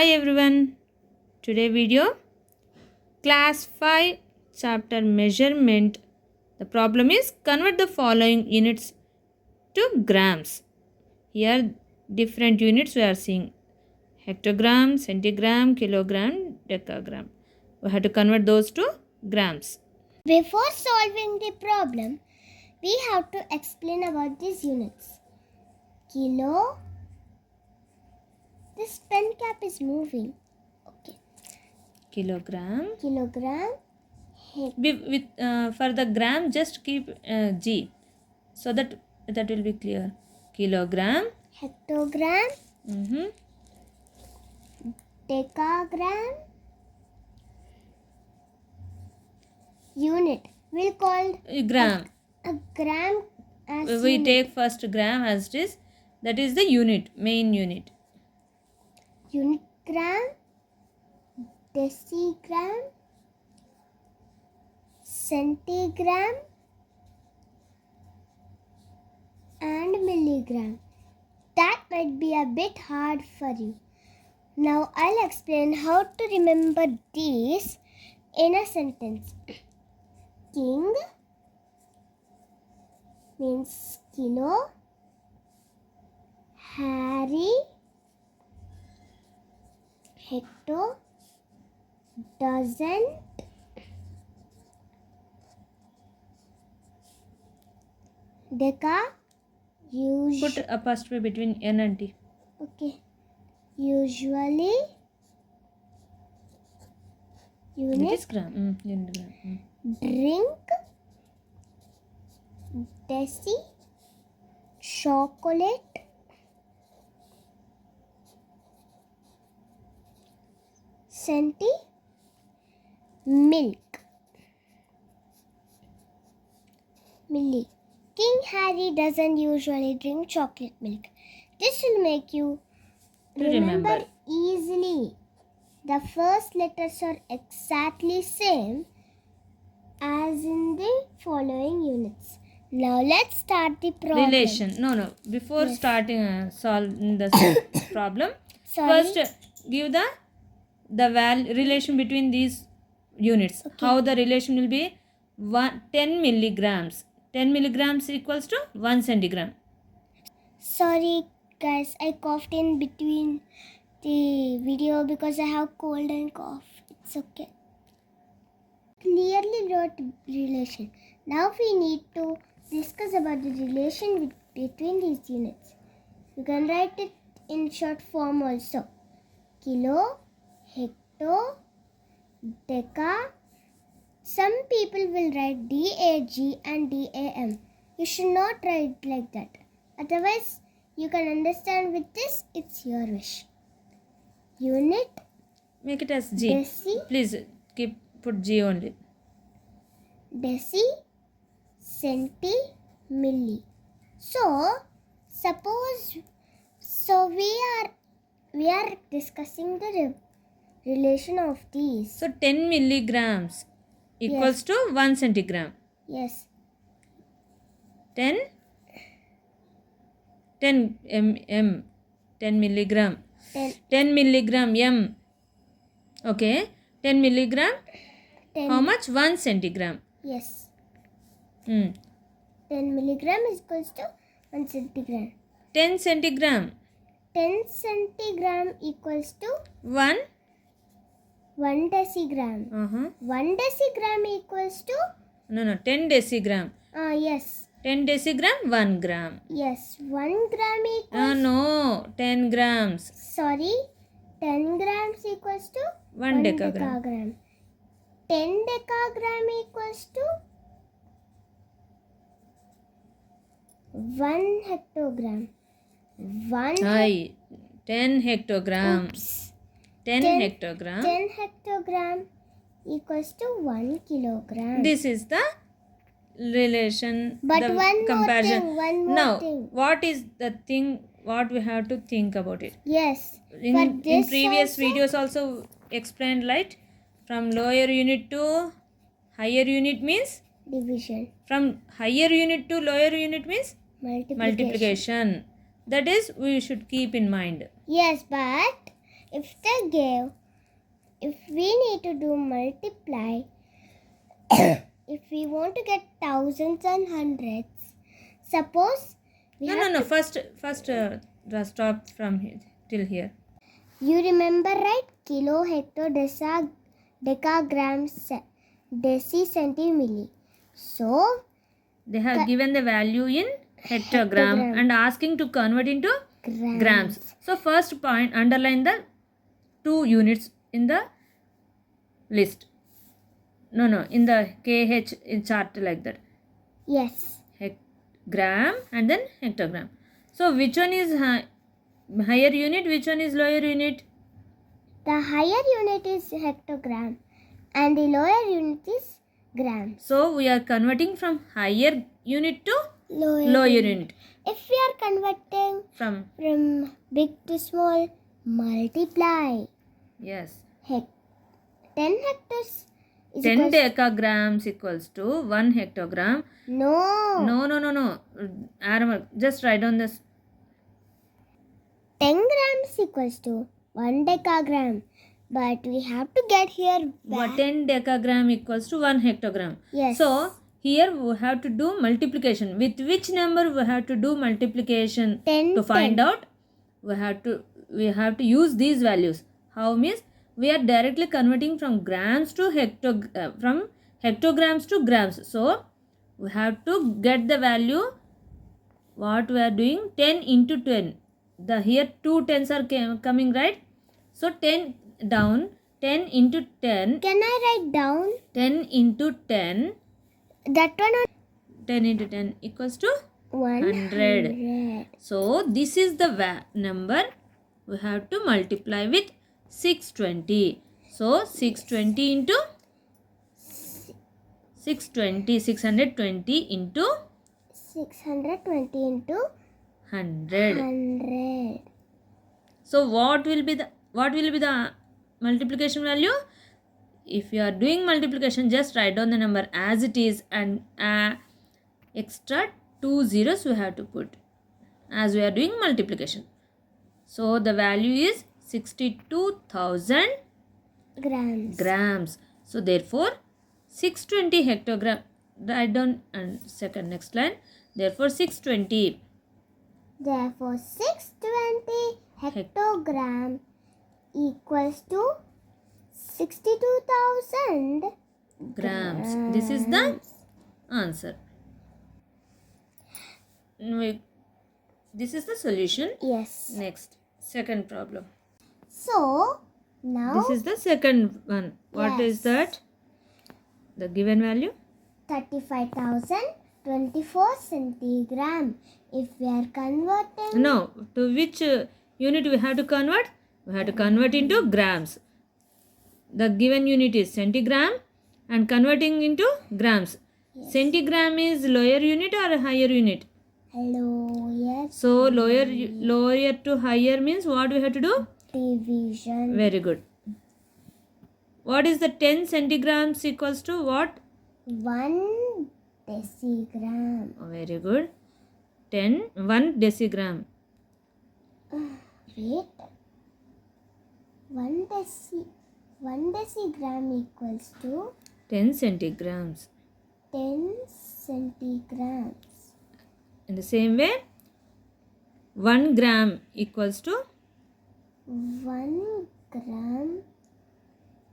Hi everyone. Today video class 5 chapter measurement. The problem is convert the following units to grams. Here different units we are seeing: hectogram, centigram, kilogram, decagram. We have to convert those to grams. Before solving the problem, we have to explain about these units. Kilo. This pen cap is moving. Okay. Kilogram. Kilogram. For the gram, just keep G, so that will be clear. Kilogram. Hectogram. Mm-hmm. Decagram. Unit. We'll call Gram. a gram as We unit. take first gram as it is. That is the unit, main unit. Unit gram, decigram, centigram, and milligram. That might be a bit hard for you. Now I'll explain how to remember these in a sentence. King means kilo. Harry, hecto, doesn't, deca, Put apostrophe between N and T. Okay. Usually, It unit, is gram. Unit gram. drink, deci, chocolate, centi, milk, milli. King Harry doesn't usually drink chocolate milk. This will make you remember easily. The first letters are exactly same as in the following units. Now let's start the problem. Relation. No. Before starting solving the problem, Sorry. first give the relation between these units. Okay. How the relation will be? 10 milligrams. 10 milligrams equals to 1 centigram. Sorry guys, I coughed in between the video because I have cold and cough. It's okay. Clearly wrote relation. Now we need to discuss about the relation between these units. You can write it in short form also. Kilo, hecto, deca. Some people will write DAG and DAM. You should not write like that. Otherwise, you can understand with this. It's your wish. Unit. Make it as G. Deci. Please put G only. Deci, centi, milli. So we are discussing the relation of these. So 10 milligrams equals to 1 centigram. Yes. 10 m 10 milligram. 10 milligram m. Okay. 10 milligram. 10. How much? 1 centigram. Yes. 10 milligram is equals to 1 centigram. 10 centigram. 10 centigram equals to 1 decigram. 1 decigram equals to? No. 10 decigram. Yes. 10 decigram, 1 gram. Yes. 1 gram equals? No. 10 grams. Sorry. 10 grams equals to? 1 decagram. 10 decagram equals to? 1 hectogram. 10 hectogram. Oops. 10 hectogram. 10 hectogram equals to 1 kilogram. This is the relation. But the one comparison. more Now, thing. what is the thing? What we have to think about it? Yes. In previous videos also explained, right? From lower unit to higher unit means division. From higher unit to lower unit means Multiplication. That is, we should keep in mind. Yes, but if we need to do multiply, if we want to get thousands and hundreds, suppose we No. First, stop from here till here. You remember, right? Kilo, hecto, decagram, deci, centi, milli. So They have given the value in hectogram and asking to convert into grams. So first point, underline the 2 units in the list. No, in the KH in chart like that. Yes. Gram and then hectogram. So which one is higher unit, which one is lower unit? The higher unit is hectogram and the lower unit is gram. So we are converting from higher unit to lower unit. If we are converting from big to small, multiply. Yes. 10 hectares is 10 decagrams equals to 1 hectogram. No. Just write down this. 10 grams equals to 1 decagram. But we have to get here back. 10 decagram equals to 1 hectogram. Yes. So here we have to do multiplication. With which number we have to do multiplication? 10 to find out, we have to use these values. How means we are directly converting from grams to from hectograms to grams. So we have to get the value. What we are doing? 10 into 10. Here 2 tens are coming, right? So 10 down. 10 into 10. Can I write down? 10 into 10. That one. 10 into 10 equals to 100. So this is the number we have to multiply with 620. So 620 into 620 into 100. So what will be the multiplication value? If you are doing multiplication, just write down the number as it is and extra 2 zeros we have to put as we are doing multiplication. So the value is 62,000 grams. So therefore 620 hectogram. Write down and next line. Therefore 620 hectogram equals to 62,000 grams. This is the answer. This is the solution. Yes. Next, second problem. So now this is the second one. What is that? The given value? 35,024 centigram. If we are converting... No, to which unit we have to convert? We have to convert into grams. The given unit is centigram and converting into grams. Yes. Centigram is lower unit or higher unit? Lower. So lower to higher means what we have to do? Division. Very good. What is the 10 centigrams equals to what? 1 decigram. Oh, very good. 1 decigram. Wait. 1 decigram equals to 10 centigrams. 10 centigrams. In the same way, 1 gram equals to 1 gram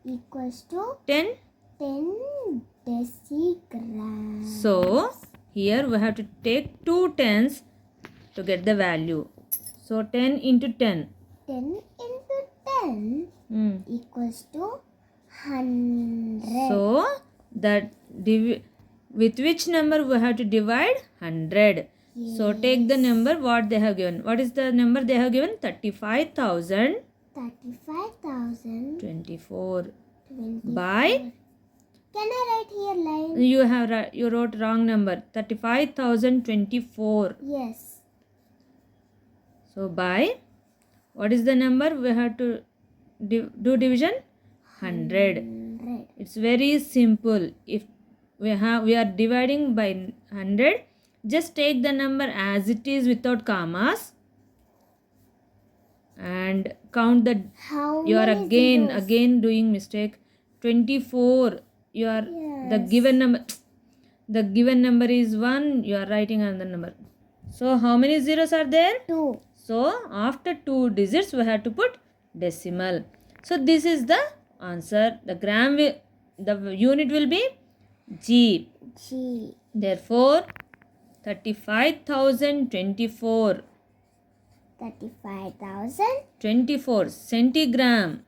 equals to 10 decigrams. So here we have to take 2 tens to get the value. So 10 into 10. 10 into 10 equals to 100. So that with which number we have to divide? 100. Yes. So take the number what they have given. What is the number they have given? 35,000. 24. By. Can I write here line? You wrote wrong number. 35,024. Yes. So by. What is the number we have to do division? 100. It's very simple. If we are dividing by 100, just take the number as it is without commas and count the. How You are many zeros? again doing mistake. 24. You are the Yes. given number. The given number is 1. You are writing another number. So how many zeros are there? 2. So after 2 digits we have to put decimal. So this is the answer. The unit will be G. G. Therefore 35,024. 35,024 centigram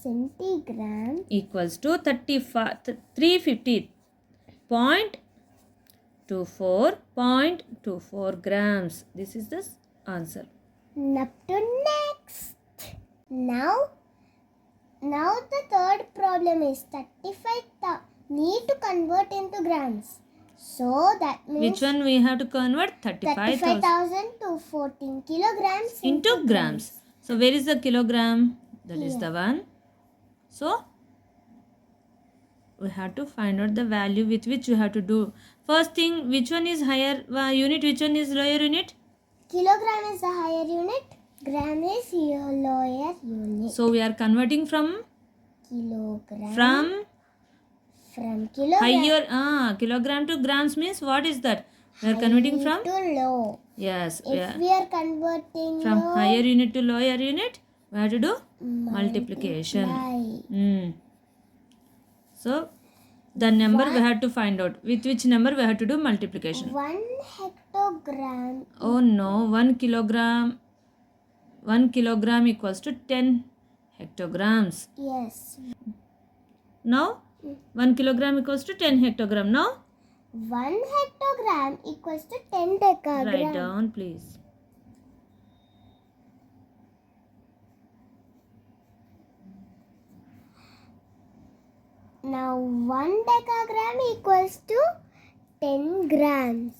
centigram equals to 350.24 grams. This is the answer. Up to next. Now the third problem is 35. Need to convert into grams. So that means Which one we have to convert? 35,000 to 14 kilograms into grams. So where is the kilogram? That is Here. the one. So we have to find out the value with which we have to do. First thing, which one is higher unit, which one is lower unit? Kilogram is the higher unit. Gram is your lower unit. So we are converting from Kilogram. From kilogram. higher kilogram to grams means what is that? We are converting from to low. yes. If we are converting From low, higher unit to lower unit, we have to do multiplication. multiply. So the number we have to find out. With which number we have to do multiplication? 1 hectogram. Oh no, 1 kilogram. 1 kilogram equals to 10 hectograms. Yes. Now 1 kilogram equals to 10 hectogram. Now 1 hectogram equals to 10 decagram. write down please. Now 1 decagram equals to 10 grams.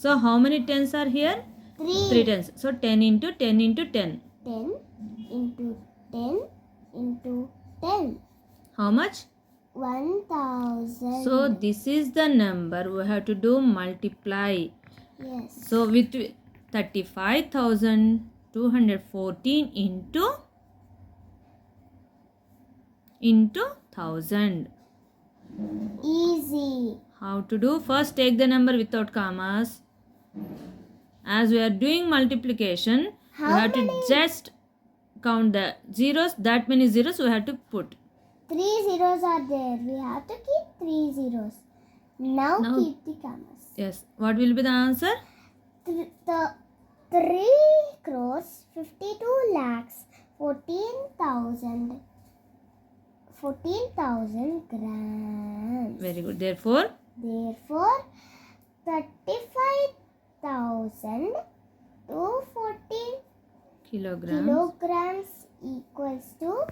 So how many tens are here? 3 tens. So 10 into 10 into 10. 10 into 10 into 10. How much? 1000. So this is the number we have to do multiply. Yes. So with 35,214 into 1000. Easy. How to do? First take the number without commas. As we are doing multiplication, we have to just count the zeros. That many zeros we have to put. 3 zeros are there. We have to keep 3 zeros. Now keep the commas. Yes. What will be the answer? The 3 crores 52 lakhs 14,000 grams. Very good. Therefore 35,000 to 14 kilograms equals to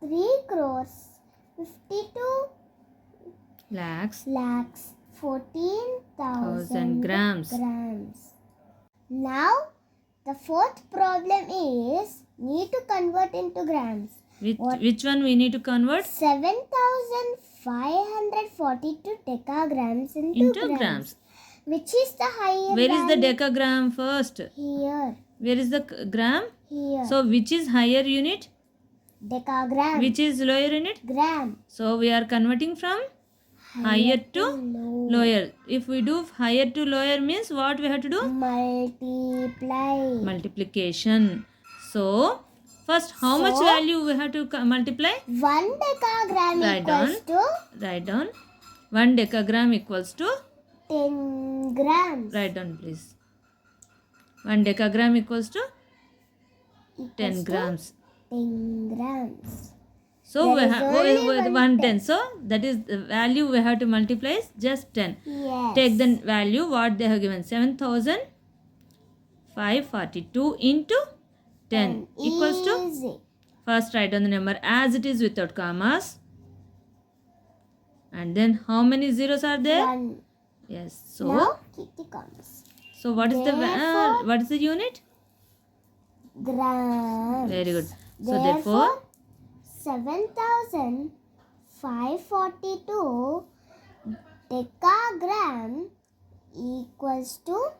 3 crores 52 lakhs 14,000 grams. Now the fourth problem is need to convert into grams. Which one we need to convert? 7,542 decagrams into grams. Which is the higher Where is the value? decagram first? Here. Where is the gram? Here. So which is higher unit? Decagram. Which is lower unit? Gram. So we are converting from higher to lower. If we do higher to lower means what we have to do? Multiplication. So first how much value we have to multiply? 1 decagram equals to Write down. 1 decagram equals to 10 grams. Write down please. 1 decagram equals to 10 grams. 10 grams. So we There is have only 1 10. So that is the value we have to multiply is just 10. Yes. Take the value what they have given. 7,542 into 10 equals to. Easy. First write down the number as it is without commas. And then how many zeros are there? 1. Yes. So Now keep the commas. so what is Therefore, the unit? Grams. Very good. So therefore 7,542 542 decagram equals to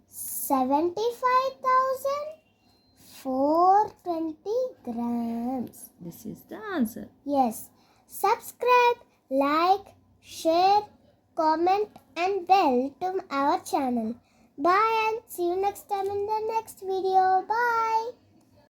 75,420 grams. This is the answer. Yes. Subscribe, like, share, comment and bell to our channel. Bye and see you next time in the next video. Bye.